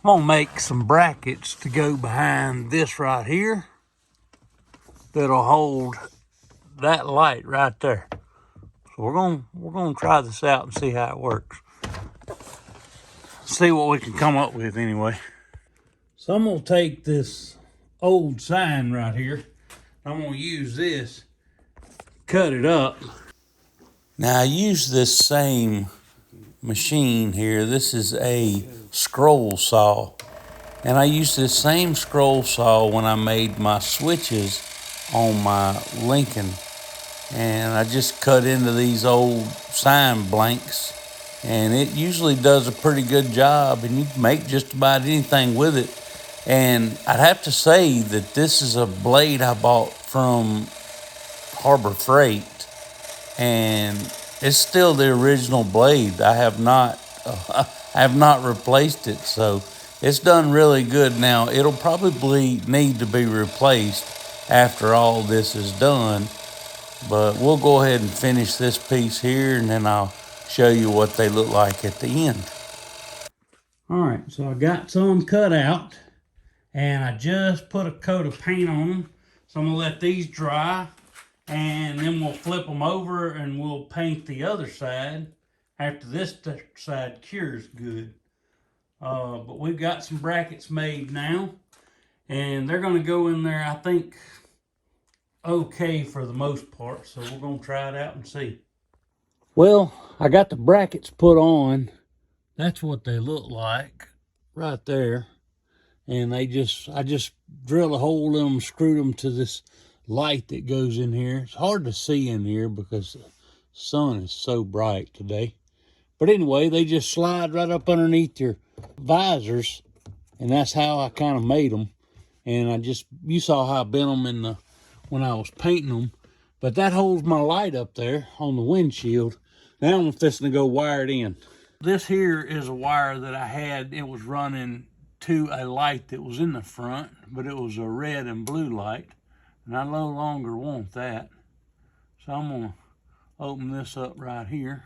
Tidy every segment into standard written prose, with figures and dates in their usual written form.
I'm gonna make some brackets to go behind this right here that'll hold that light right there. So we're gonna try this out and see how it works. See what we can come up with anyway. So I'm gonna take this old sign right here. I'm gonna use this, cut it up. Now I use this same machine here. This is a scroll saw. And I used this same scroll saw when I made my switches on my Lincoln. And I just cut into these old sign blanks. And it usually does a pretty good job. And you can make just about anything with it. And I'd have to say that this is a blade I bought from Harbor Freight. And it's still the original blade. I have not replaced it. So it's done really good. Now, it'll probably need to be replaced after all this is done, but we'll go ahead and finish this piece here, and then I'll show you what they look like at the end. All right, so I got some cut out, and I just put a coat of paint on them. So I'm gonna let these dry, and then we'll flip them over, and we'll paint the other side after this side cures good. But we've got some brackets made now, and they're going to go in there, I think, okay for the most part. So we're going to try it out and see. Well, I got the brackets put on. That's what they look like right there. And I just drilled a hole in them, screwed them to this light that goes in here. It's hard to see in here because the sun is so bright today. But anyway, they just slide right up underneath your visors, and that's how I kind of made them. And you saw how I bent them when I was painting them. But that holds my light up there on the windshield. Now I'm fixing to go wire it in. This here is a wire that I had. It was running to a light that was in the front, but it was a red and blue light, and I no longer want that. So I'm gonna open this up right here.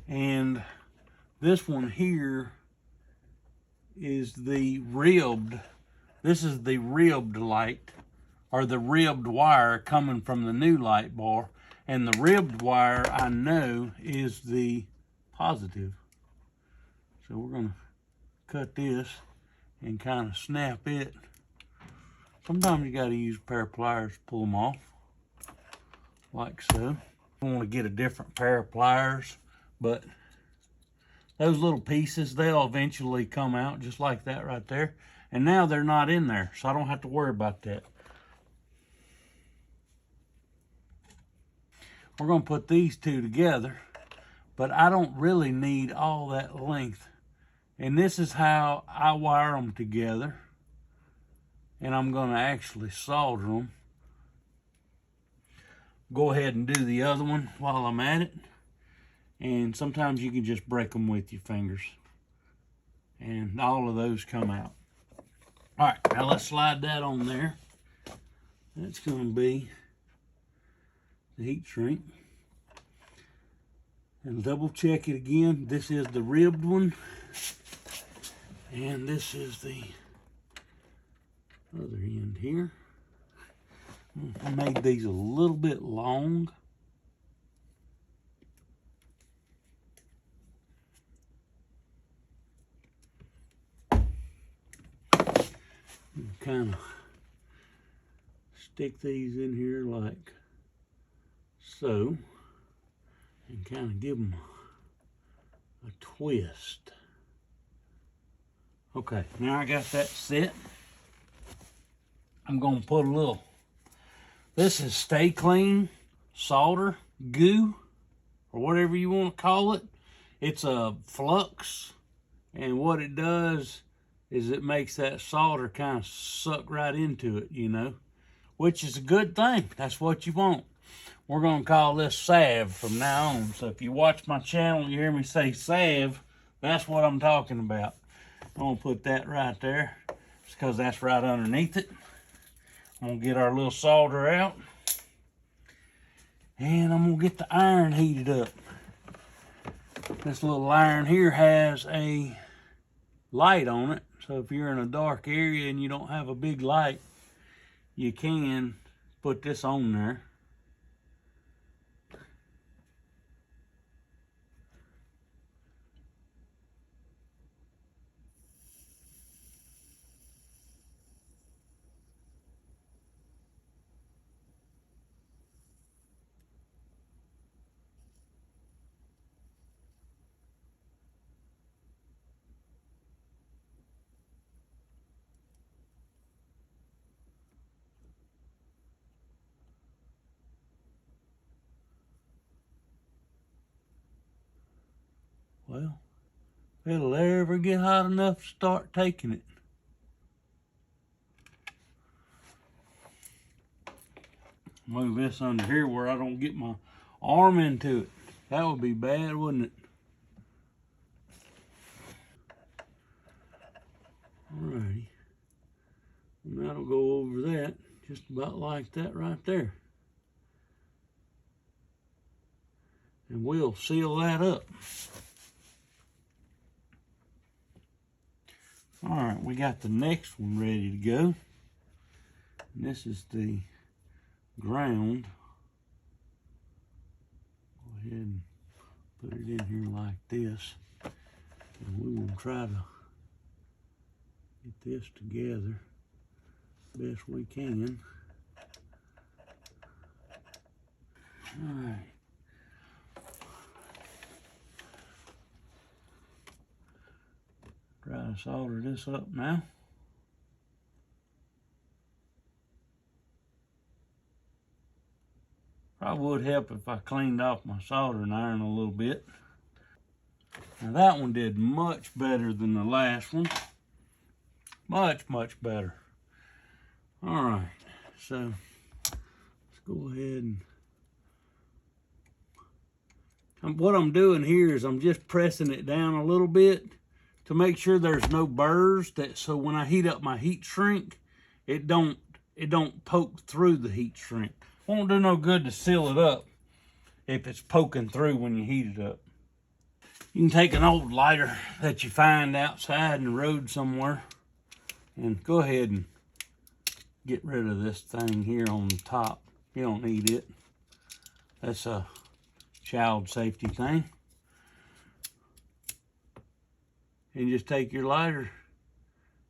And this one here is the ribbed. This is the ribbed light, or the ribbed wire coming from the new light bar. And the ribbed wire, I know, is the positive. So we're gonna cut this and kind of snap it. Sometimes you gotta use a pair of pliers to pull them off, like so. I want to get a different pair of pliers, but those little pieces, they'll eventually come out just like that right there. And now they're not in there, so I don't have to worry about that. We're going to put these two together, but I don't really need all that length. And this is how I wire them together. And I'm going to actually solder them. Go ahead and do the other one while I'm at it. And sometimes you can just break them with your fingers. And all of those come out. All right, now let's slide that on there. That's going to be the heat shrink. And double check it again. This is the ribbed one. And this is the other end here. I made these a little bit long. Kind of stick these in here like so, and kind of give them a twist. Okay, now I got that set. I'm going to put a little, this is Stay Clean solder goo, or whatever you want to call it. It's a flux, and what it does is it makes that solder kind of suck right into it, you know, which is a good thing. That's what you want. We're going to call this salve from now on. So if you watch my channel, you hear me say salve, that's what I'm talking about. I'm going to put that right there just because that's right underneath it. I'm going to get our little solder out. And I'm going to get the iron heated up. This little iron here has a light on it. So if you're in a dark area and you don't have a big light, you can put this on there. Well, if it'll ever get hot enough to start taking it. Move this under here where I don't get my arm into it. That would be bad, wouldn't it? Alrighty. And that'll go over that, just about like that right there. And we'll seal that up. Alright, we got the next one ready to go. And this is the ground. Go ahead and put it in here like this. And we will try to get this together best we can. Alright. Try to solder this up now. Probably would help if I cleaned off my soldering iron a little bit. Now that one did much better than the last one. Much better. All right, so let's go ahead and what I'm doing here is I'm just pressing it down a little bit to make sure there's no burrs, so when I heat up my heat shrink, it don't poke through the heat shrink. Won't do no good to seal it up if it's poking through when you heat it up. You can take an old lighter that you find outside in the road somewhere and go ahead and get rid of this thing here on the top. You don't need it. That's a child safety thing. And just take your lighter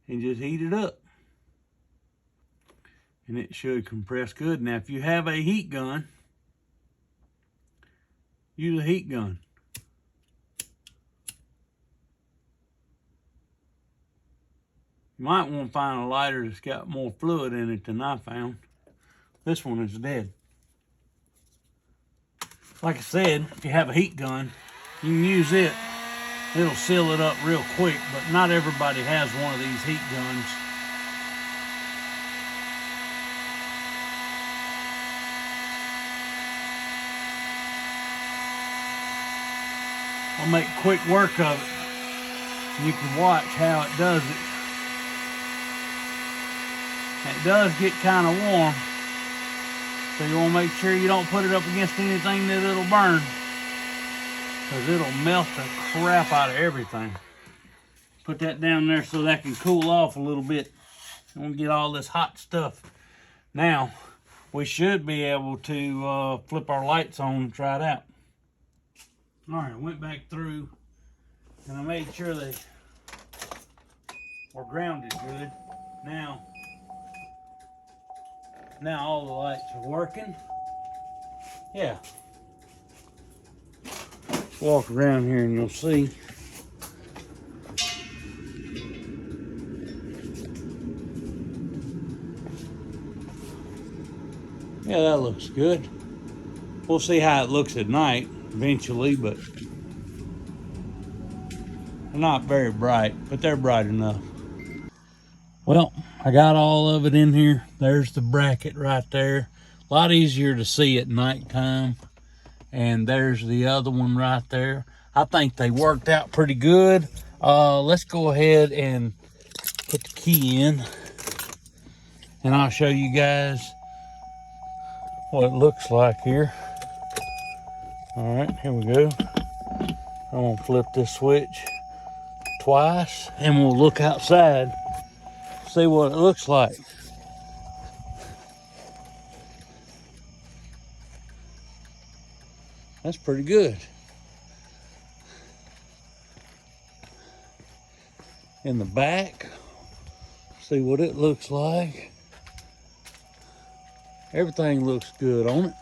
and just heat it up. And it should compress good. Now, if you have a heat gun, use a heat gun. You might want to find a lighter that's got more fluid in it than I found. This one is dead. Like I said, if you have a heat gun, you can use it. It'll seal it up real quick, but not everybody has one of these heat guns. I'll make quick work of it. You can watch how it does it. It does get kind of warm, so you want to make sure you don't put it up against anything that it'll burn, because it'll melt the crap out of everything. Put that down there so that can cool off a little bit. You want to get all this hot stuff. Now, we should be able to flip our lights on and try it out. All right, I went back through and I made sure they were grounded good. Now all the lights are working. Yeah. Walk around here and you'll see. Yeah, that looks good. We'll see how it looks at night eventually, but they're not very bright, but they're bright enough. Well, I got all of it in here. There's the bracket right there. A lot easier to see at nighttime. And there's the other one right there. I think they worked out pretty good. Let's go ahead and put the key in, and I'll show you guys what it looks like here. All right, here we go. I'm gonna flip this switch twice and we'll look outside, see what it looks like. That's pretty good. In the back, see what it looks like. Everything looks good on it.